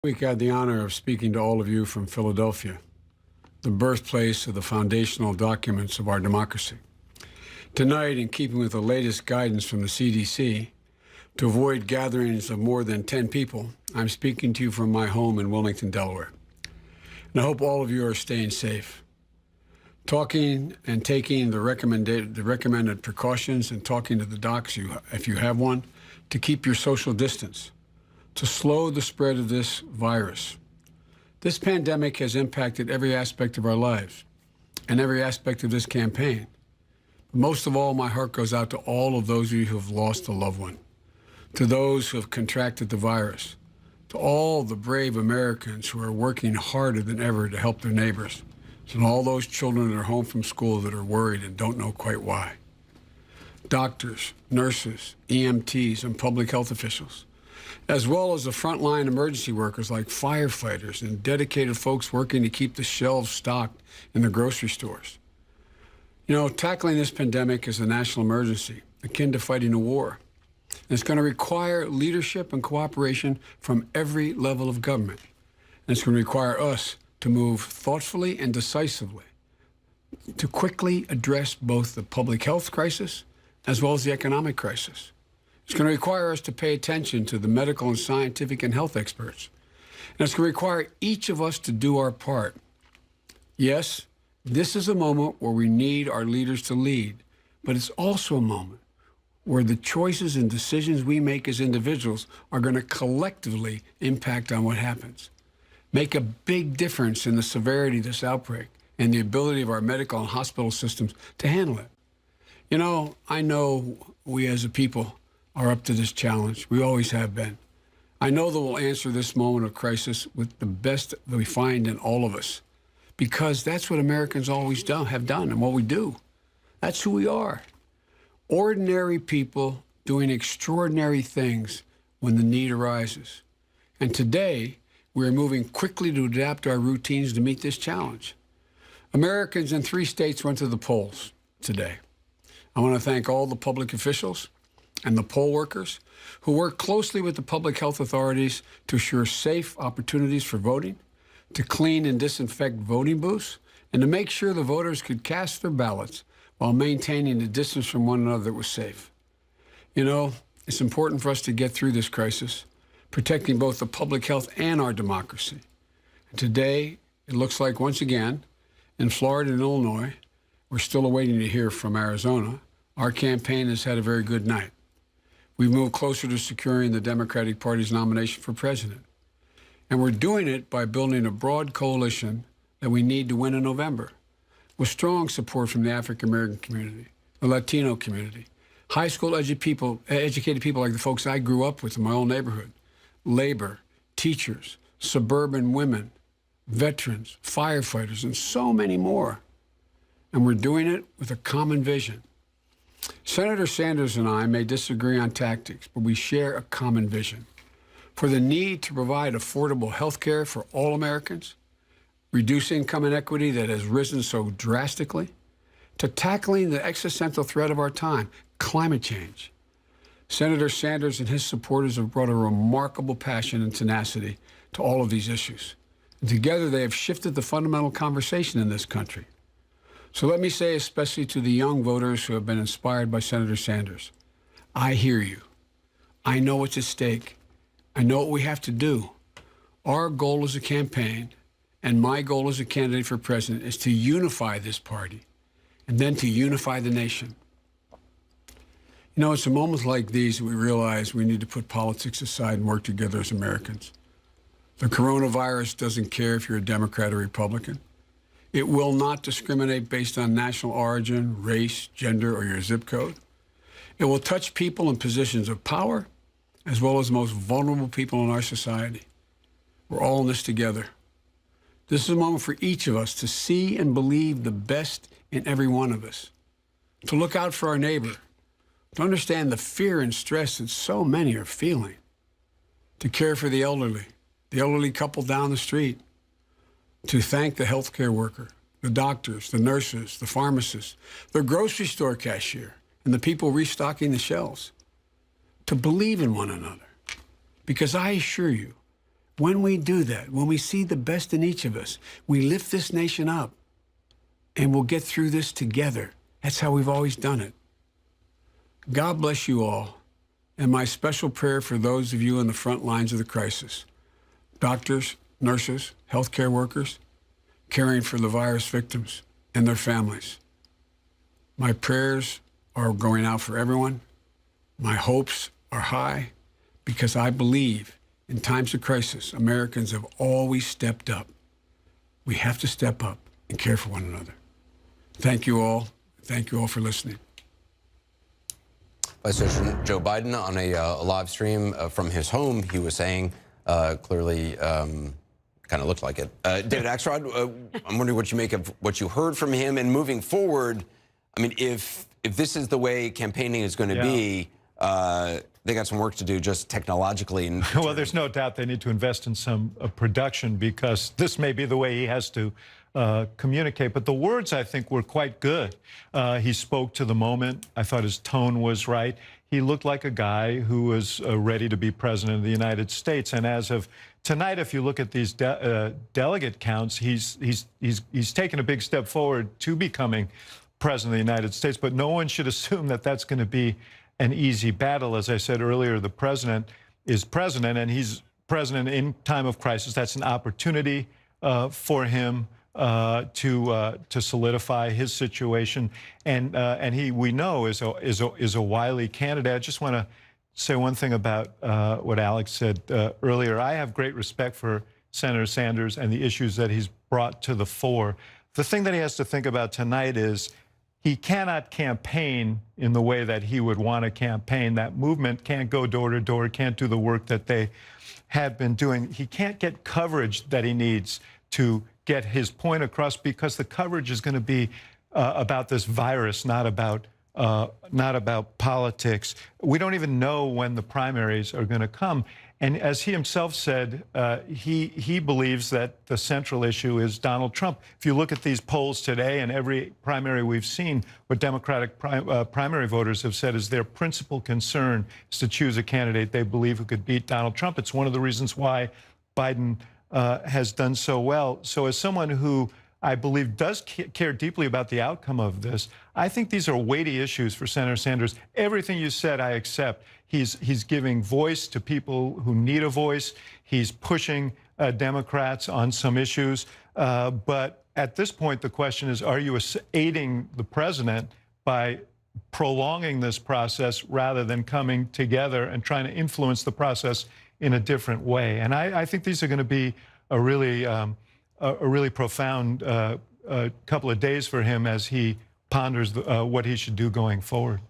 Week, I had the honor of speaking to all of you from Philadelphia, the birthplace of the foundational documents of our democracy. Tonight, in keeping with the latest guidance from the CDC, to avoid gatherings of more than 10 people, I'm speaking to you from my home in Wilmington, Delaware. And I hope all of you are staying safe. Talking and taking the recommended precautions and talking to the docs, if you have one, to keep your social distance, to slow the spread of this virus. This pandemic has impacted every aspect of our lives and every aspect of this campaign. But most of all, my heart goes out to all of those of you who have lost a loved one, to those who have contracted the virus, to all the brave Americans who are working harder than ever to help their neighbors, and all those children that are home from school that are worried and don't know quite why. Doctors, nurses, EMTs, and public health officials, as well as the frontline emergency workers like firefighters and dedicated folks working to keep the shelves stocked in the grocery stores. You know, tackling this pandemic is a national emergency, akin to fighting a war. And it's going to require leadership and cooperation from every level of government. And it's going to require us to move thoughtfully and decisively to quickly address both the public health crisis as well as the economic crisis. It's going to require us to pay attention to the medical and scientific and health experts. And it's going to require each of us to do our part. Yes, this is a moment where we need our leaders to lead, but it's also a moment where the choices and decisions we make as individuals are going to collectively impact on what happens, make a big difference in the severity of this outbreak and the ability of our medical and hospital systems to handle it. You know, I know we as a people are up to this challenge. We always have been. I know that we'll answer this moment of crisis with the best that we find in all of us, because that's what Americans always have done and what we do. That's who we are. Ordinary people doing extraordinary things when the need arises. And today, we are moving quickly to adapt our routines to meet this challenge. Americans in 3 states went to the polls today. I want to thank all the public officials and the poll workers who work closely with the public health authorities to assure safe opportunities for voting, to clean and disinfect voting booths, and to make sure the voters could cast their ballots while maintaining a distance from one another that was safe. You know, it's important for us to get through this crisis, protecting both the public health and our democracy. And today, it looks like once again, in Florida and Illinois, we're still awaiting to hear from Arizona. Our campaign has had a very good night. We've moved closer to securing the Democratic Party's nomination for president. And we're doing it by building a broad coalition that we need to win in November, with strong support from the African-American community, the Latino community, high school educated people like the folks I grew up with in my own neighborhood, labor, teachers, suburban women, veterans, firefighters, and so many more. And we're doing it with a common vision. Senator Sanders and I may disagree on tactics, but we share a common vision for the need to provide affordable health care for all Americans, reduce income inequity that has risen so drastically, to tackling the existential threat of our time, climate change. Senator Sanders and his supporters have brought a remarkable passion and tenacity to all of these issues. And together, they have shifted the fundamental conversation in this country. So let me say, especially to the young voters who have been inspired by Senator Sanders, I hear you. I know what's at stake. I know what we have to do. Our goal as a campaign, and my goal as a candidate for president, is to unify this party and then to unify the nation. You know, it's in moments like these that we realize we need to put politics aside and work together as Americans. The coronavirus doesn't care if you're a Democrat or Republican. It will not discriminate based on national origin, race, gender, or your zip code. It will touch people in positions of power, as well as the most vulnerable people in our society. We're all in this together. This is a moment for each of us to see and believe the best in every one of us, to look out for our neighbor, to understand the fear and stress that so many are feeling, to care for the elderly couple down the street, to thank the healthcare worker, the doctors, the nurses, the pharmacists, the grocery store cashier, and the people restocking the shelves, to believe in one another. Because I assure you, When we do that, when we see the best in each of us, we lift this nation up, and we'll get through this together. That's how we've always done it. God bless you all, and my special prayer for those of you on the front lines of the crisis: doctors, nurses, healthcare workers, caring for the virus victims and their families. My prayers are going out for everyone. My hopes are high because I believe in times of crisis, Americans have always stepped up. We have to step up and care for one another. Thank you all. Thank you all for listening. Vice President Joe Biden on a live stream from his home, he was saying, clearly, kind of looked like it. David Axelrod, I'm wondering what you make of what you heard from him, and moving forward, I mean, if this is the way campaigning is going to be, they got some work to do just technologically. Well, there's no doubt they need to invest in some production, because this may be the way he has to communicate. But the words, I think, were quite good. He spoke to the moment. I thought his tone was right. He looked like a guy who was ready to be president of the United States. And as of tonight, if you look at these delegate counts, he's taken a big step forward to becoming president of the United States. But no one should assume that that's going to be an easy battle. As I said earlier, the president is president, and he's president in time of crisis. That's an opportunity for him to solidify his situation, and he, we know, is a wily candidate. I just want to say one thing about what Alex said earlier. I have great respect for Senator Sanders and the issues that he's brought to the fore. The thing that he has to think about tonight is he cannot campaign in the way that he would want to campaign. That movement can't go door to door, can't do the work that they have been doing. He can't get coverage that he needs to get his point across, because the coverage is going to be about this virus, not about politics. We don't even know when the primaries are going to come. And as he himself said, he believes that the central issue is Donald Trump. If you look at these polls today and every primary we've seen, what Democratic primary voters have said is their principal concern is to choose a candidate they believe who could beat Donald Trump. It's one of the reasons why Biden has done so well. So as someone who I believe does care deeply about the outcome of this, I think these are weighty issues for Senator Sanders. Everything you said, I accept. He's giving voice to people who need a voice. He's pushing Democrats on some issues. But at this point, the question is, are you aiding the president by prolonging this process rather than coming together and trying to influence the process in a different way? And I think these are going to be a really profound couple of days for him as he ponders what he should do going forward.